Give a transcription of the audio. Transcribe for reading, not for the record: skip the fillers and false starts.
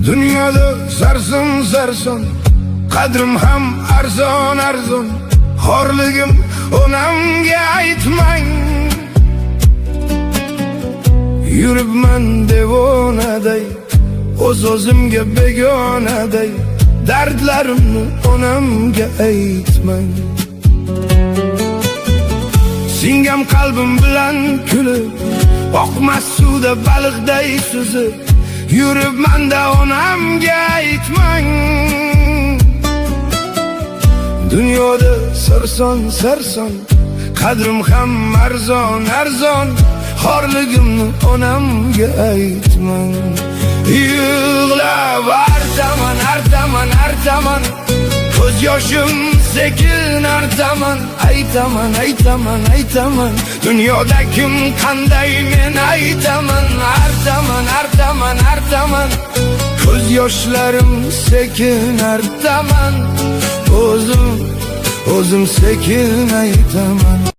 Dunyoda sarson qadrim ham arzon xorligim onamga aytmang. Yuribman devonaday o'zimga begonaday, dardlarimni onamga aytmang. Singam qalbim bilan kulib, oqmas suvda baliqday suzib, yuribman-da onamga aytmang. Dunyoda sarson qadrim ham arzon xorligimni onamga aytmang. Yig'lab artaman ko'z yoshim sekin artaman. Aytaman dunyoda kim qanday, men aytaman. Artaman ko'z yoshlarim sekin artaman. O'zim sekin aytaman.